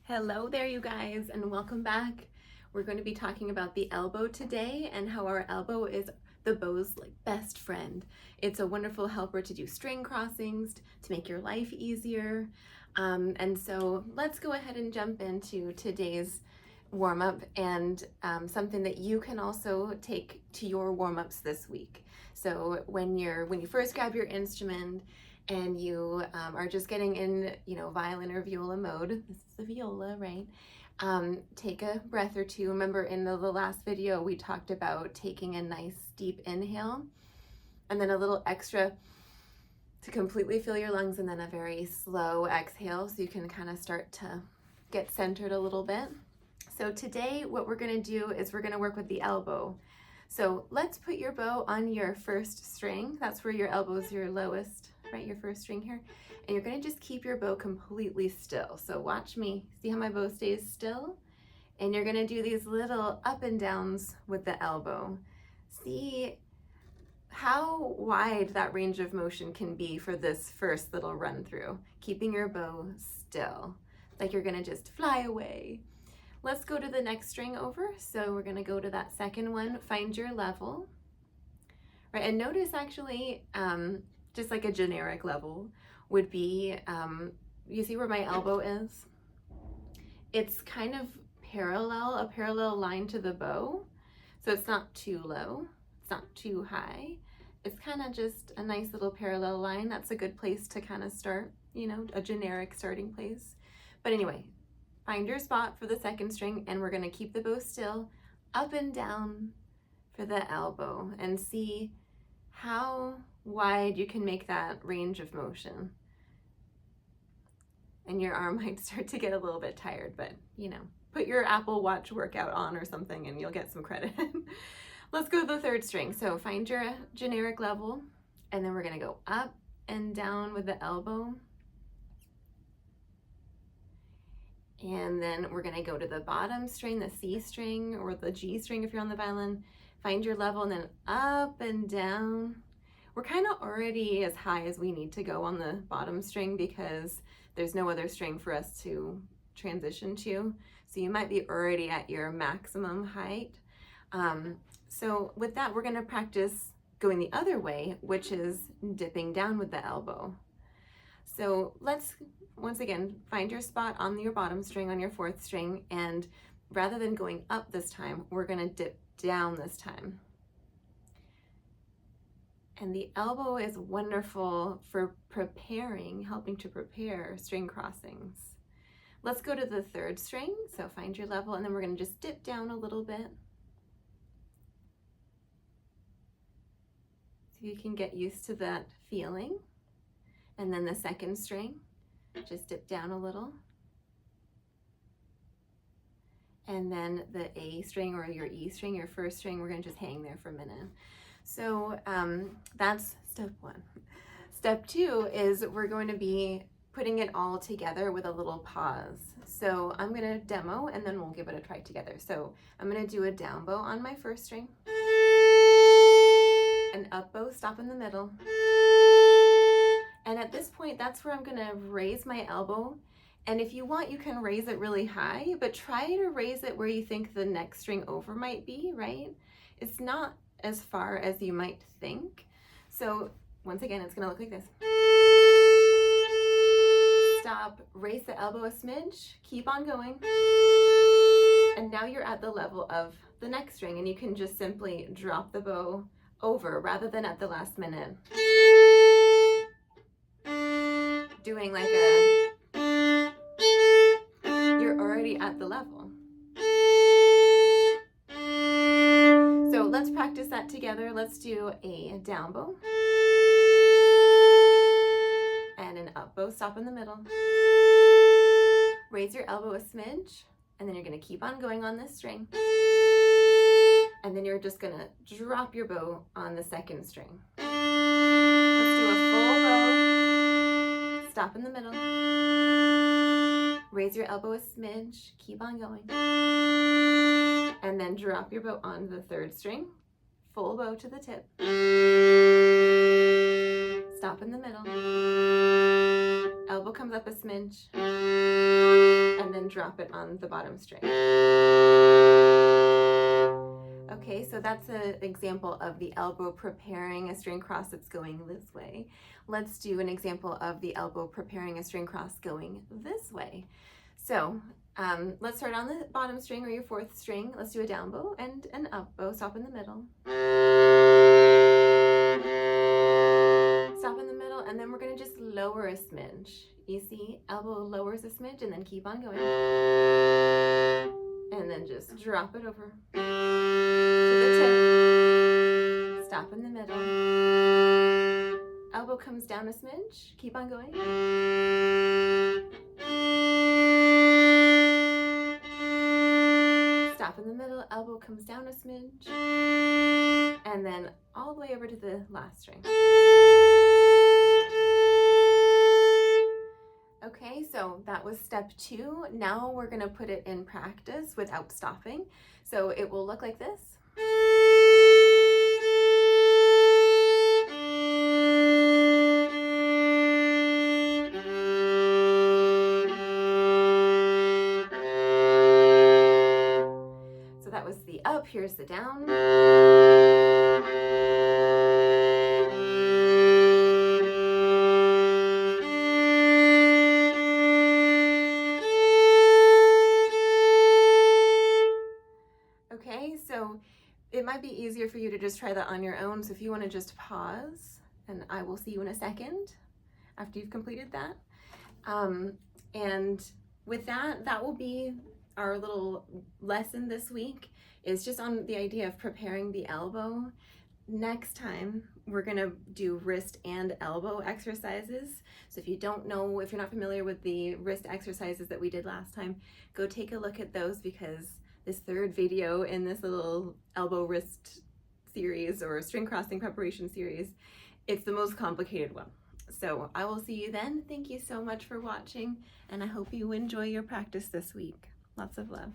Hello there, you guys, and welcome back. We're going to be talking about the elbow today and how our elbow is the bow's best friend. It's a wonderful helper to do string crossings, to make your life easier. And so let's go ahead and jump into today's warm-up and something that you can also take to your warm-ups this week. So when you first grab your instrument and you are just getting in, violin or viola mode, this is the viola, right? Take a breath or two. Remember in the last video, we talked about taking a nice deep inhale and then a little extra to completely fill your lungs, and then a very slow exhale so you can kind of start to get centered a little bit. So today what we're going to do is we're going to work with the elbow. So let's put your bow on your first string. That's where your elbow is your lowest, right? Your first string here. And you're going to just keep your bow completely still. So watch me. See how my bow stays still? And you're going to do these little up and downs with the elbow. See how wide that range of motion can be for this first little run through, keeping your bow still, like you're going to just fly away. Let's go to the next string over. So we're going to go to that second one, find your level, right? And notice actually, just like a generic level would be, you see where my elbow is? It's kind of a parallel line to the bow. So it's not too low, it's not too high. It's kind of just a nice little parallel line. That's a good place to kind of start, a generic starting place. But anyway, find your spot for the second string, and we're going to keep the bow still, up and down for the elbow, and see how wide you can make that range of motion. And your arm might start to get a little bit tired, but put your Apple Watch workout on or something and you'll get some credit. Let's go to the third string. So find your generic level, and then we're going to go up and down with the elbow. And then we're going to go to the bottom string, the C string or the G string if you're on the violin. Find your level and then up and down. We're kind of already as high as we need to go on the bottom string because there's no other string for us to transition to. So you might be already at your maximum height. So with that, we're going to practice going the other way, which is dipping down with the elbow. So let's, once again, find your spot on your bottom string, on your fourth string, and rather than going up this time, we're going to dip down this time. And the elbow is wonderful for helping to prepare string crossings. Let's go to the third string. So find your level, and then we're going to just dip down a little bit. So you can get used to that feeling. And then the second string, just dip down a little. And then the A string or your E string, your first string, we're going to just hang there for a minute. So that's step one. Step two is we're going to be putting it all together with a little pause. So I'm going to demo and then we'll give it a try together. So I'm going to do a down bow on my first string, an up bow, stop in the middle. And at this point, that's where I'm going to raise my elbow. And if you want, you can raise it really high, but try to raise it where you think the next string over might be, right? It's not as far as you might think. So once again, it's going to look like this. Stop, raise the elbow a smidge, keep on going. And now you're at the level of the next string, and you can just simply drop the bow over rather than at the last minute doing like you're already at the level. So let's practice that together. Let's do a down bow and an up bow, stop in the middle. Raise your elbow a smidge, and then you're going to keep on going on this string. And then you're just going to drop your bow on the second string. Let's do a full bow, stop in the middle. Raise your elbow a smidge, keep on going. And then drop your bow on the third string, full bow to the tip. Stop in the middle. Elbow comes up a smidge. And then drop it on the bottom string. Okay, so that's an example of the elbow preparing a string cross that's going this way. Let's do an example of the elbow preparing a string cross going this way. So let's start on the bottom string or your fourth string. Let's do a down bow and an up bow. Stop in the middle. Stop in the middle, and then we're going to just lower a smidge. You see, elbow lowers a smidge and then keep on going. And then just drop it over to the tip. Stop in the middle. Elbow comes down a smidge. Keep on going. Stop in the middle. Elbow comes down a smidge. And then all the way over to the last string. Okay, so that was step 2. Now we're going to put it in practice without stopping. So it will look like this. So that was the up, here's the down. Okay, so it might be easier for you to just try that on your own. So if you want to just pause, and I will see you in a second after you've completed that. And with that, that will be our little lesson this week, is just on the idea of preparing the elbow. Next time, we're gonna do wrist and elbow exercises. So if you don't know, if you're not familiar with the wrist exercises that we did last time, go take a look at those, because this third video in this little elbow wrist series or string crossing preparation series, it's the most complicated one. So I will see you then. Thank you so much for watching, and I hope you enjoy your practice this week. Lots of love.